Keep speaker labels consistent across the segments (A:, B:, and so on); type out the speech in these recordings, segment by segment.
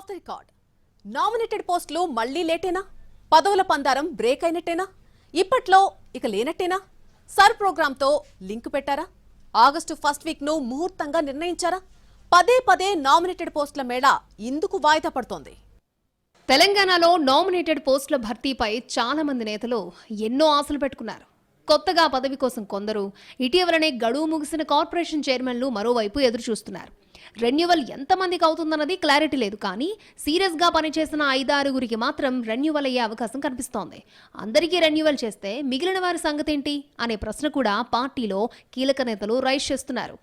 A: Of the record. Nominated పోస్టులు మళ్లీ లేటేనా? పదవుల పందారం బ్రేక్ అయినట్టేనా? ఇప్పట్లో ఇక లేనట్టేనా? సర్ ప్రోగ్రాంతో లింక్ పెట్టారా? ఆగస్టు ఫస్ట్ వీక్ ను ముహూర్తంగా నిర్ణయించారా? పదే పదే నామినేటెడ్ పోస్టుల మేళ ఇందుకు వాయిదా పడుతోంది.
B: తెలంగాణలో నామినేటెడ్ పోస్టుల భర్తీపై చాలా మంది నేతలు ఎన్నో ఆశలు పెట్టుకున్నారు. కొత్తగా పదవి కోసం కొందరు, ఇటీవలనే గడువు ముగిసిన కార్పొరేషన్ చైర్మన్లు మరోవైపు ఎదురు చూస్తున్నారు. రెన్యువల్ ఎంతమందికి అవుతుందన్నది క్లారిటీ లేదు, కానీ సీరియస్గా పనిచేసిన 5-6గురికి మాత్రం రెన్యువల్ అయ్యే అవకాశం కనిపిస్తోంది. అందరికీ రెన్యువల్ చేస్తే మిగిలిన వారి సంగతేంటి అనే ప్రశ్న కూడా పార్టీలో కీలక నేతలు రైజ్ చేస్తున్నారు.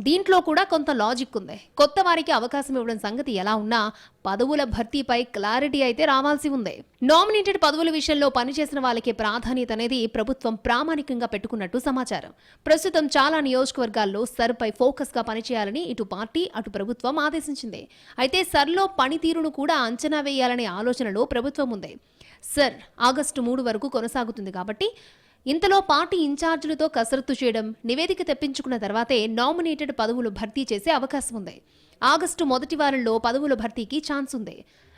B: దీంట్లో కూడా కొంత లాజిక్ ఉంది. కొత్త వారికి అవకాశం ఇవ్వడం సంగతి ఎలా ఉన్నా పదవుల భర్తీపై క్లారిటీ అయితే రావాల్సి ఉంది. నామినేటెడ్ పదవుల విషయంలో పనిచేసిన వాళ్ళకి ప్రాధాన్యత అనేది ప్రభుత్వం ప్రామాణికంగా పెట్టుకున్నట్టు సమాచారం. ప్రస్తుతం చాలా నియోజకవర్గాల్లో సర్పై ఫోకస్ గా పనిచేయాలని ఇటు పార్టీ అటు ప్రభుత్వం ఆదేశించింది. అయితే సర్లో పనితీరును కూడా అంచనా వేయాలనే ఆలోచనలో ప్రభుత్వం ఉంది. సర్ ఆగస్టు 3 వరకు కొనసాగుతుంది కాబట్టి ఇంతలో పార్టీ ఇన్ఛార్జీలతో కసరత్తు చేయడం, నివేదిక తెప్పించుకున్న తర్వాతే నామినేటెడ్ పదవులు భర్తీ చేసే అవకాశం ఉంది. ఆగస్టు మొదటి వారంలో పదవుల భర్తీకి ఛాన్స్ ఉంది.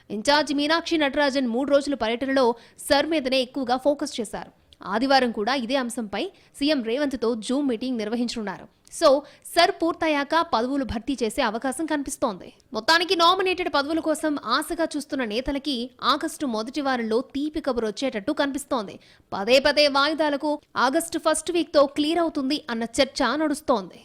B: ఇన్ఛార్జి మీనాక్షి నటరాజన్ 3 రోజుల పర్యటనలో సర్ మీదనే ఎక్కువగా ఫోకస్ చేశారు. ఆదివారం కూడా ఇదే అంశంపై సీఎం రేవంత్తో జూమ్ మీటింగ్ నిర్వహించనున్నారు. సో సర్ పూర్తయ్యాక పదవులు భర్తీ చేసే అవకాశం కనిపిస్తోంది. మొత్తానికి నామినేటెడ్ పదవుల కోసం ఆశగా చూస్తున్న నేతలకి ఆగస్టు మొదటి వారంలో తీపి కబురు వచ్చేటట్టు కనిపిస్తోంది. పదే పదే వాయిదాలకు ఆగస్టు ఫస్ట్ వీక్ తో క్లియర్ అవుతుంది అన్న చర్చ నడుస్తోంది.